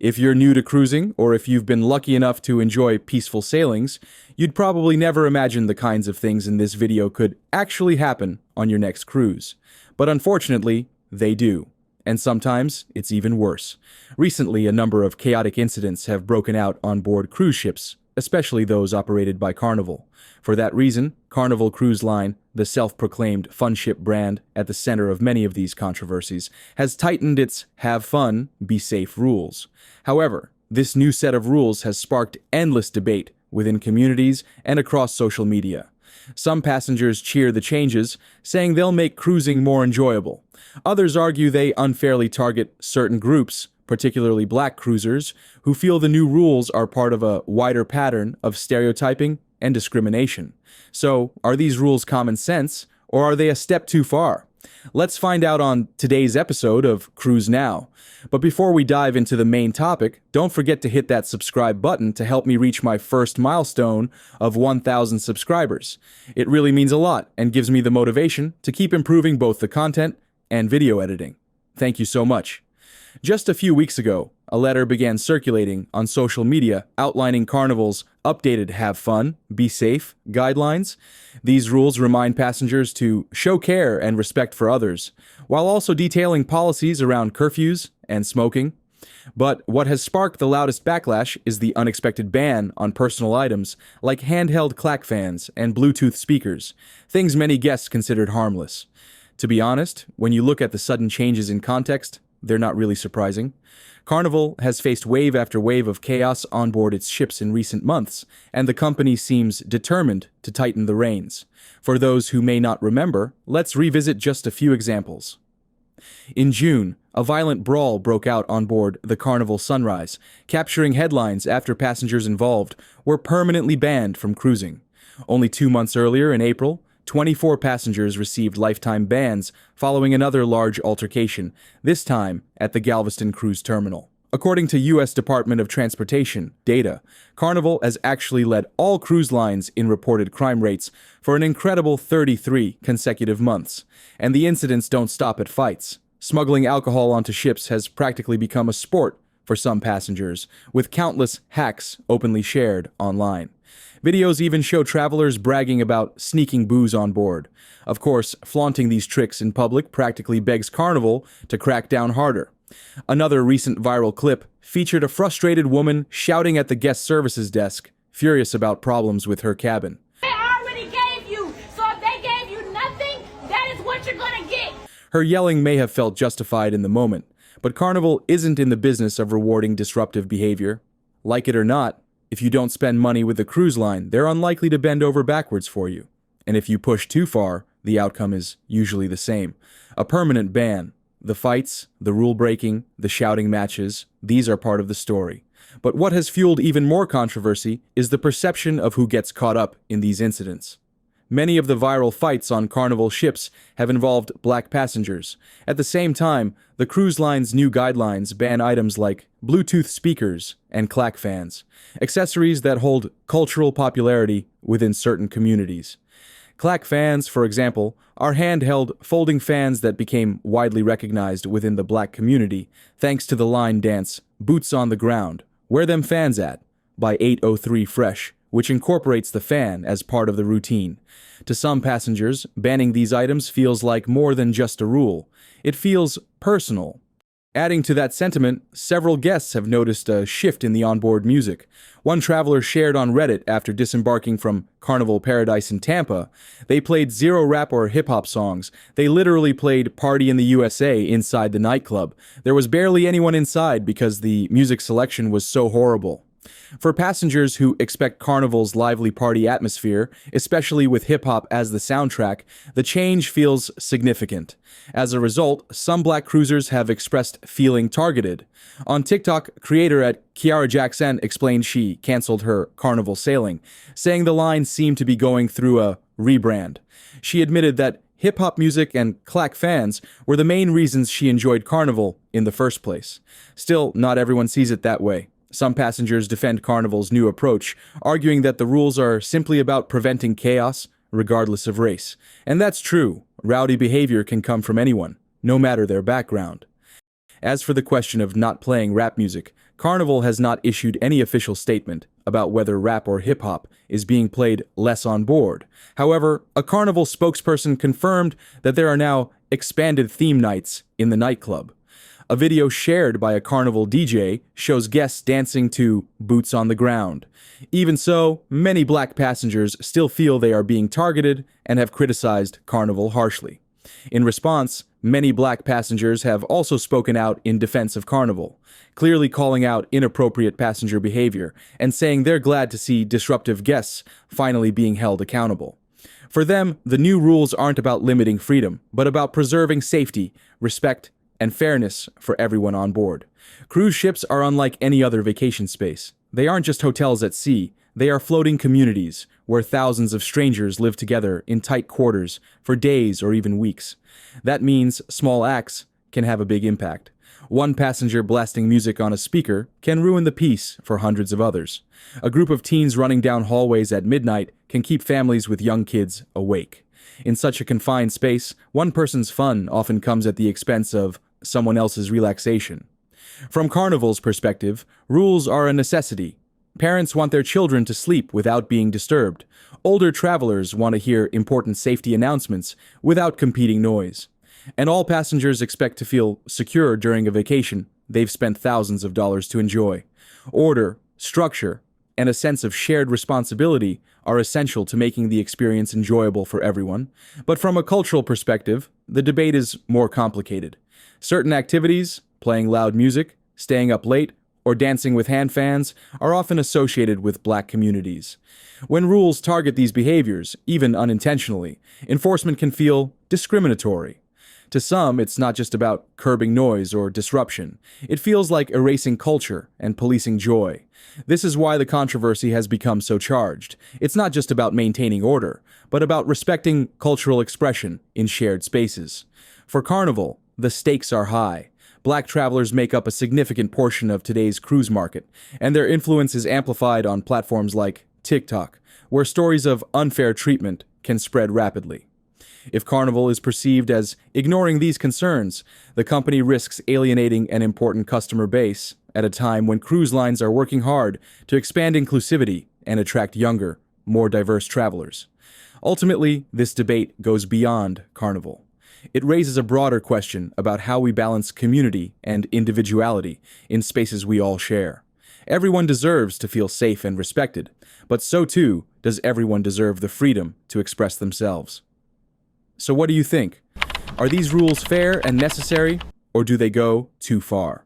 If you're new to cruising, or if you've been lucky enough to enjoy peaceful sailings, you'd probably never imagine the kinds of things in this video could actually happen on your next cruise. But unfortunately, they do. And sometimes it's even worse. Recently, a number of chaotic incidents have broken out on board cruise ships, especially those operated by Carnival. For that reason, Carnival Cruise Line, the self-proclaimed fun ship brand at the center of many of these controversies, has tightened its have fun, be safe rules. However, this new set of rules has sparked endless debate within communities and across social media. Some passengers cheer the changes, saying they'll make cruising more enjoyable. Others argue they unfairly target certain groups, particularly black cruisers, who feel the new rules are part of a wider pattern of stereotyping and discrimination. So, are these rules common sense, or are they a step too far? Let's find out on today's episode of Cruise Now. But before we dive into the main topic, don't forget to hit that subscribe button to help me reach my first milestone of 1,000 subscribers. It really means a lot and gives me the motivation to keep improving both the content and video editing. Thank you so much. Just a few weeks ago, a letter began circulating on social media outlining Carnival's updated have fun, be safe guidelines. These rules remind passengers to show care and respect for others, while also detailing policies around curfews and smoking. But what has sparked the loudest backlash is the unexpected ban on personal items like handheld clack fans and Bluetooth speakers, things many guests considered harmless. To be honest, when you look at the sudden changes in context, they're not really surprising. Carnival has faced wave after wave of chaos on board its ships in recent months, and the company seems determined to tighten the reins. For those who may not remember, let's revisit just a few examples. In June, a violent brawl broke out on board the Carnival Sunrise, capturing headlines after passengers involved were permanently banned from cruising. Only 2 months earlier, in April, 24 passengers received lifetime bans following another large altercation, this time at the Galveston Cruise Terminal. According to U.S. Department of Transportation data, Carnival has actually led all cruise lines in reported crime rates for an incredible 33 consecutive months. And the incidents don't stop at fights. Smuggling alcohol onto ships has practically become a sport for some passengers, with countless hacks openly shared online. Videos even show travelers bragging about sneaking booze on board. Of course, flaunting these tricks in public practically begs Carnival to crack down harder. Another recent viral clip featured a frustrated woman shouting at the guest services desk, furious about problems with her cabin. They already gave you, so if they gave you nothing, that is what you're gonna get. Her yelling may have felt justified in the moment, but Carnival isn't in the business of rewarding disruptive behavior. Like it or not, if you don't spend money with the cruise line, they're unlikely to bend over backwards for you. And if you push too far, the outcome is usually the same. A permanent ban. The fights, the rule breaking, the shouting matches, these are part of the story. But what has fueled even more controversy is the perception of who gets caught up in these incidents. Many of the viral fights on Carnival ships have involved black passengers. At the same time, the cruise line's new guidelines ban items like Bluetooth speakers and clack fans, accessories that hold cultural popularity within certain communities. Clack fans, for example, are handheld folding fans that became widely recognized within the black community thanks to the line dance Boots on the Ground, Where Them Fans At, by 803 Fresh, which incorporates the fan as part of the routine. To some passengers, banning these items feels like more than just a rule. It feels personal. Adding to that sentiment, several guests have noticed a shift in the onboard music. One traveler shared on Reddit after disembarking from Carnival Paradise in Tampa. They played zero rap or hip-hop songs. They literally played Party in the USA inside the nightclub. There was barely anyone inside because the music selection was so horrible. For passengers who expect Carnival's lively party atmosphere, especially with hip-hop as the soundtrack, the change feels significant. As a result, some black cruisers have expressed feeling targeted. On TikTok, creator at Kiara Jackson explained she canceled her Carnival sailing, saying the line seemed to be going through a rebrand. She admitted that hip-hop music and clack fans were the main reasons she enjoyed Carnival in the first place. Still, not everyone sees it that way. Some passengers defend Carnival's new approach, arguing that the rules are simply about preventing chaos, regardless of race. And that's true. Rowdy behavior can come from anyone, no matter their background. As for the question of not playing rap music, Carnival has not issued any official statement about whether rap or hip-hop is being played less on board. However, a Carnival spokesperson confirmed that there are now expanded theme nights in the nightclub. A video shared by a Carnival DJ shows guests dancing to Boots on the Ground. Even so, many black passengers still feel they are being targeted and have criticized Carnival harshly. In response, many black passengers have also spoken out in defense of Carnival, clearly calling out inappropriate passenger behavior and saying they're glad to see disruptive guests finally being held accountable. For them, the new rules aren't about limiting freedom, but about preserving safety, respect, and fairness for everyone on board. Cruise ships are unlike any other vacation space. They aren't just hotels at sea, they are floating communities where thousands of strangers live together in tight quarters for days or even weeks. That means small acts can have a big impact. One passenger blasting music on a speaker can ruin the peace for hundreds of others. A group of teens running down hallways at midnight can keep families with young kids awake. In such a confined space, one person's fun often comes at the expense of someone else's relaxation. From Carnival's perspective, rules are a necessity. Parents want their children to sleep without being disturbed. Older travelers want to hear important safety announcements without competing noise. And all passengers expect to feel secure during a vacation they've spent thousands of dollars to enjoy. Order, structure, and a sense of shared responsibility are essential to making the experience enjoyable for everyone. But from a cultural perspective, the debate is more complicated. Certain activities, playing loud music, staying up late, or dancing with hand fans, are often associated with black communities. When rules target these behaviors, even unintentionally, enforcement can feel discriminatory. To some, it's not just about curbing noise or disruption. It feels like erasing culture and policing joy. This is why the controversy has become so charged. It's not just about maintaining order, but about respecting cultural expression in shared spaces. For Carnival, the stakes are high. Black travelers make up a significant portion of today's cruise market, and their influence is amplified on platforms like TikTok, where stories of unfair treatment can spread rapidly. If Carnival is perceived as ignoring these concerns, the company risks alienating an important customer base at a time when cruise lines are working hard to expand inclusivity and attract younger, more diverse travelers. Ultimately, this debate goes beyond Carnival. It raises a broader question about how we balance community and individuality in spaces we all share. Everyone deserves to feel safe and respected, but so too does everyone deserve the freedom to express themselves. So what do you think? Are these rules fair and necessary, or do they go too far?